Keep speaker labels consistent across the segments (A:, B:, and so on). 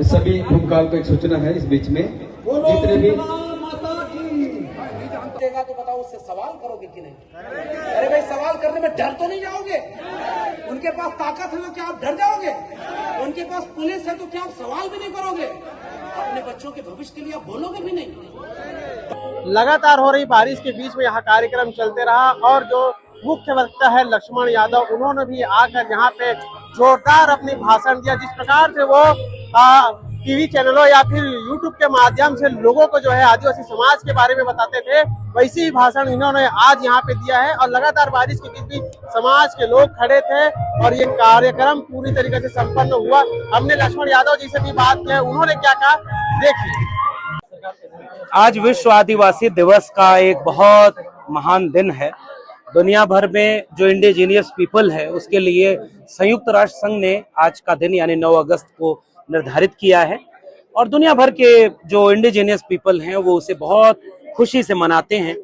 A: सभी भूमकाल को एक सूचना है इस बीच में जितने भी
B: देगा तो बताओ उससे सवाल करोगे कि नहीं? अरे भाई सवाल करने में डर तो नहीं जाओगे? उनके पास ताकत है तो क्या आप डर जाओगे? उनके पास पुलिस है तो क्या आप सवाल भी नहीं करोगे? अपने बच्चों के भविष्य के लिए आप बोलोगे भी नहीं?
C: लगातार हो रही बारिश के बीच में यहाँ कार्यक्रम चलते रहा और जो मुख्य वक्ता है लक्ष्मण यादव, उन्होंने भी आकर यहाँ पे जोरदार अपनी भाषण दिया। जिस प्रकार से वो टीवी चैनलों या फिर यूट्यूब के माध्यम से लोगों को जो है आदिवासी समाज के बारे में बताते थे, वैसी ही भाषण इन्होंने आज यहाँ पे दिया है। और लगातार बारिश के बीच भी समाज के लोग खड़े थे और ये कार्यक्रम पूरी तरीके से संपन्न हुआ। हमने लक्ष्मण यादव जी से भी बात की, उन्होंने क्या कहा देखिए।
D: आज विश्व आदिवासी दिवस का एक बहुत महान दिन है। दुनिया भर में जो इंडिजिनियस पीपल है उसके लिए संयुक्त राष्ट्र संघ ने आज का दिन यानी 9 अगस्त को निर्धारित किया है और दुनिया भर के जो इंडिजिनियस पीपल हैं वो उसे बहुत खुशी से मनाते हैं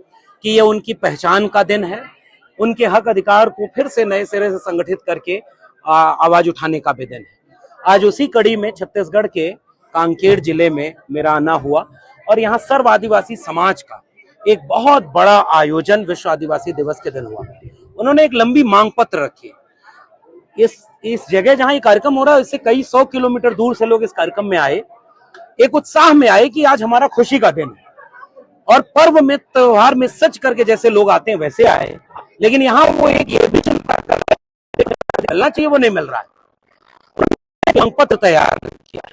D: कि ये उनकी पहचान का दिन है। उनके हक अधिकार को फिर से नए सिरे से संगठित करके आवाज उठाने का भी दिन है। आज उसी कड़ी में छत्तीसगढ़ के कांकेर जिले में मेरा आना हुआ और यहाँ सर्व आदिवासी समाज का एक बहुत बड़ा आयोजन विश्व आदिवासी दिवस के दिन हुआ। उन्होंने एक लंबी मांग पत्र रखी। इस जगह जहां ये कार्यक्रम हो रहा है इससे कई 100 किलोमीटर दूर से लोग इस कार्यक्रम में आए, एक उत्साह में आए कि आज हमारा खुशी का दिन है और पर्व में त्योहार में सच करके जैसे लोग आते हैं वैसे आए। लेकिन यहाँ वो एक ये भी चिंता कर रहे हैं मिलना चाहिए, वो नहीं मिल रहा है। मांग पत्र तैयार किया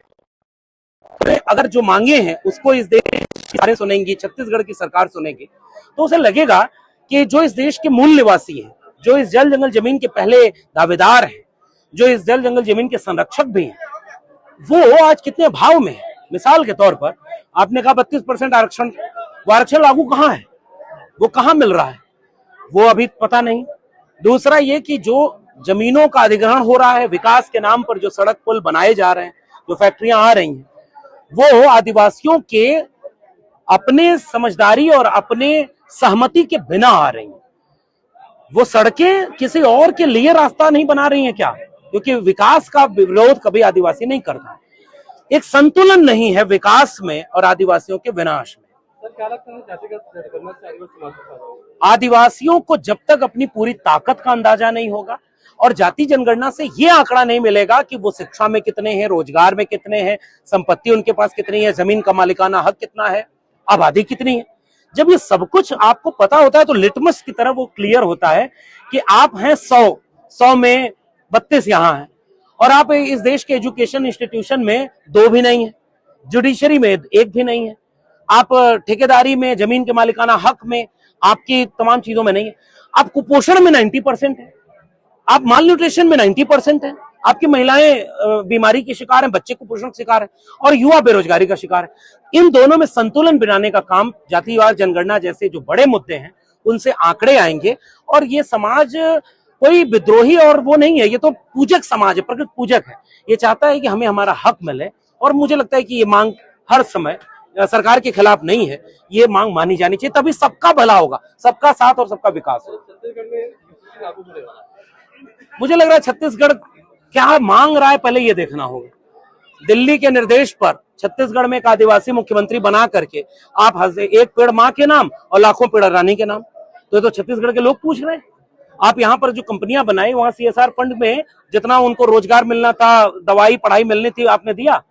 D: है, अगर जो मांगे हैं उसको इस देश की सुनेंगी, छत्तीसगढ़ की सरकार सुनेगी तो उसे लगेगा कि जो इस देश के मूल निवासी हैं, जो इस जल जंगल जमीन के पहले दावेदार हैं, जो इस जल जंगल जमीन के संरक्षक भी हैं, वो आज कितने भाव में है। मिसाल के तौर पर आपने कहा 32% आरक्षण, वो आरक्षण लागू कहाँ है, वो कहाँ मिल रहा है, वो अभी पता नहीं। दूसरा ये कि जो जमीनों का अधिग्रहण हो रहा है, विकास के नाम पर जो सड़क पुल बनाए जा रहे हैं, जो फैक्ट्रियां आ रही हैं, वो आदिवासियों के अपने समझदारी और अपने सहमति के बिना आ रही हैं। वो सड़कें किसी और के लिए रास्ता नहीं बना रही हैं क्या? क्योंकि विकास का विरोध कभी आदिवासी नहीं करता। एक संतुलन नहीं है विकास में और आदिवासियों के विनाश में।
E: क्या लगता है जातिगत जनगणना से आदिवासी समाज को फायदा होगा?
D: आदिवासियों को जब तक अपनी पूरी ताकत का अंदाजा नहीं होगा और जाति जनगणना से ये आंकड़ा नहीं मिलेगा कि वो शिक्षा में कितने हैं, रोजगार में कितने हैं, संपत्ति उनके पास कितनी है, जमीन का मालिकाना हक कितना है, आबादी कितनी है, जब ये सब कुछ आपको पता होता है तो लिटमस की तरह वो क्लियर होता है कि आप हैं 100 में 32 यहाँ है और आप इस देश के एजुकेशन इंस्टीट्यूशन में 2 भी नहीं है, जुडिशरी में 1 भी नहीं है, आप ठेकेदारी में, जमीन के मालिकाना हक में, आपकी तमाम चीजों में नहीं है, आप कुपोषण में 90% है, आप माल न्यूट्रिशन में 90% है, आपकी महिलाएं बीमारी की शिकार हैं, बच्चे कुपोषण का शिकार है और युवा बेरोजगारी का शिकार है। इन दोनों में संतुलन बनाने का काम जातिवार जनगणना जैसे जो बड़े मुद्दे हैं उनसे आंकड़े आएंगे और ये समाज कोई विद्रोही और वो नहीं है, ये तो पूजक समाज है, प्रकृति पूजक है। ये चाहता है कि हमें हमारा हक मिले और मुझे लगता है कि ये मांग हर समय सरकार के खिलाफ नहीं है, ये मांग मानी जानी चाहिए, तभी सबका भला होगा, सबका साथ और सबका विकास होगा।
E: छत्तीसगढ़ में लागू होने वाला है।
D: मुझे लग रहा है छत्तीसगढ़ क्या मांग रहा है पहले ये देखना होगा। दिल्ली के निर्देश पर छत्तीसगढ़ में एक आदिवासी मुख्यमंत्री बना करके आप एक पेड़ मां के नाम और लाखों पेड़ रानी के नाम, तो छत्तीसगढ़ के लोग पूछ रहे हैं। आप यहाँ पर जो कंपनियां बनाई वहां CSR फंड में जितना उनको रोजगार मिलना था, दवाई पढ़ाई मिलनी थी, आपने दिया।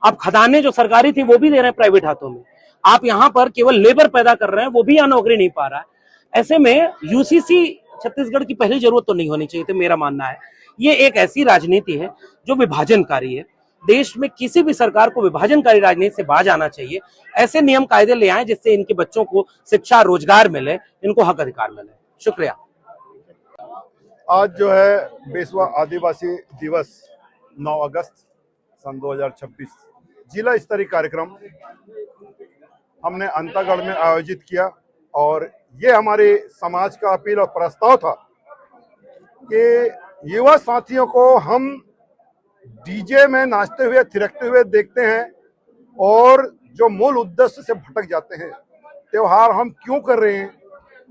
D: आप खदानें जो सरकारी थी वो भी दे रहे हैं प्राइवेट हाथों में। आप यहाँ पर केवल लेबर पैदा कर रहे हैं, वो भी यहाँ नौकरी नहीं पा रहा है। ऐसे में UCC छत्तीसगढ़ की पहली जरूरत तो नहीं होनी चाहिए थी, मेरा मानना है। ये एक ऐसी राजनीति है जो विभाजनकारी है। देश में किसी भी सरकार को विभाजनकारी राजनीति से बाज आना चाहिए। ऐसे नियम कायदे ले आए जिससे इनके बच्चों को शिक्षा, रोजगार मिले, इनको हक अधिकार मिले। शुक्रिया।
F: आज जो है 20वां आदिवासी दिवस 9 अगस्त सन 2026 जिला स्तरीय कार्यक्रम हमने अंतागढ़ में आयोजित किया और ये हमारे समाज का अपील और प्रस्ताव था कि युवा साथियों को हम डीजे में नाचते हुए थिरकते हुए देखते हैं और जो मूल उद्देश्य से भटक जाते हैं। त्योहार हम क्यों कर रहे हैं,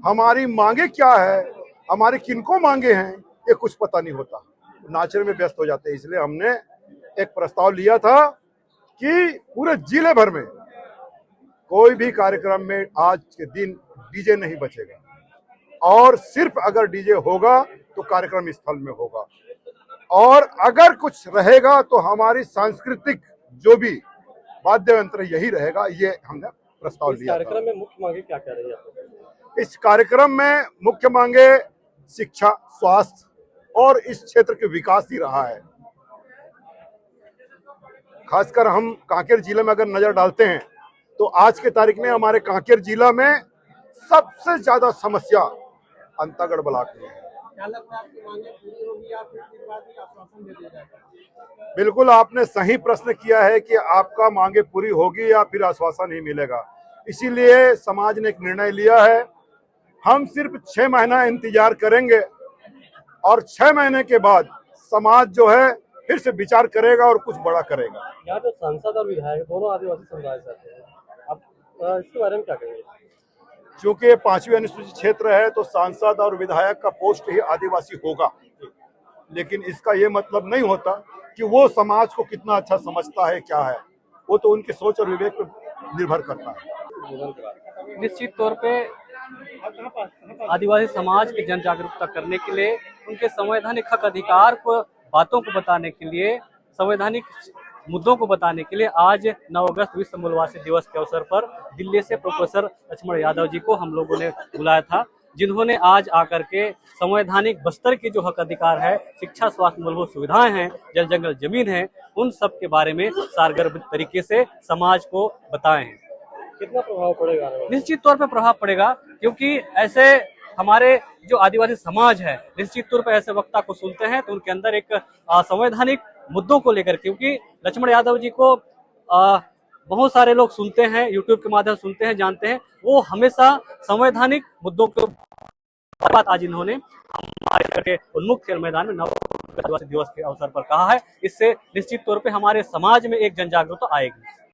F: हमारी मांगे क्या है, हमारे किनको मांगे हैं, ये कुछ पता नहीं होता, नाचने में व्यस्त हो जाते हैं। इसलिए हमने एक प्रस्ताव लिया था कि पूरे जिले भर में कोई भी कार्यक्रम में आज के दिन डीजे नहीं बचेगा और सिर्फ अगर डीजे होगा तो कार्यक्रम स्थल में होगा और अगर कुछ रहेगा तो हमारी सांस्कृतिक जो भी वाद्य यंत्र यही रहेगा। ये हमने प्रस्ताव
E: इस
F: दिया था।
E: कार्यक्रम में मुख्य मांगे क्या क्या रही है?
F: इस कार्यक्रम में मुख्य मांगे शिक्षा, स्वास्थ्य और इस क्षेत्र के विकास ही रहा है। खासकर हम कांकेर जिले में अगर नजर डालते हैं तो आज के तारीख में हमारे कांकेर जिला में सबसे ज्यादा समस्या अंतागढ़ ब्लॉक में है।
C: क्या लगता है आपकी मांगे पूरी होगी या फिर फिर बाद में आश्वासन दे दिया जाएगा?
F: बिल्कुल आपने सही प्रश्न किया है कि आपका मांगे पूरी होगी या फिर आश्वासन ही मिलेगा। इसीलिए समाज ने एक निर्णय लिया है, हम सिर्फ 6 महीना इंतजार करेंगे और 6 महीने के बाद समाज जो है फिर से विचार करेगा और कुछ बड़ा करेगा।
E: यहाँ जो सांसद और विधायक दोनों आदिवासी समुदाय से आते हैं, आप इसके बारे में क्या कहेंगे?
F: चूंकि ये 5वीं अनुसूचित क्षेत्र है तो सांसद और विधायक का पोस्ट ही आदिवासी होगा, लेकिन इसका ये मतलब नहीं होता कि वो समाज को कितना अच्छा समझता है, क्या है, वो तो उनकी सोच और विवेक पर निर्भर करता है।
G: निश्चित तौर पे आदिवासी समाज की जन जागरूकता करने के लिए, उनके संवैधानिक हक अधिकार को बातों को बताने के लिए, संवैधानिक मुद्दों को बताने के लिए आज 9 अगस्त विश्व मूलवासी दिवस के अवसर पर दिल्ली से प्रोफेसर लक्ष्मण यादव जी को हम लोगों ने बुलाया था, जिन्होंने आज आकर के संवैधानिक बस्तर की जो हक अधिकार है, शिक्षा, स्वास्थ्य, मूलभूत सुविधाएं हैं, जल जंगल जमीन है, उन सब के बारे में सारगर तरीके से समाज को बताए हैं।
E: कितना प्रभाव पड़ेगा?
G: निश्चित तौर पर प्रभाव पड़ेगा, क्योंकि ऐसे हमारे जो आदिवासी समाज है निश्चित तौर पर ऐसे वक्ता को सुनते हैं तो उनके अंदर एक संवैधानिक मुद्दों को लेकर, क्योंकि लक्ष्मण यादव जी को बहुत सारे लोग सुनते हैं, यूट्यूब के माध्यम से सुनते हैं, जानते हैं, वो हमेशा संवैधानिक मुद्दों के बात आज इन्होंने हमारे उन्मुख खेल मैदान में 9 आदिवासी दिवस के अवसर पर कहा है। इससे निश्चित तौर पे हमारे समाज में एक जन जागरूकता आएगी।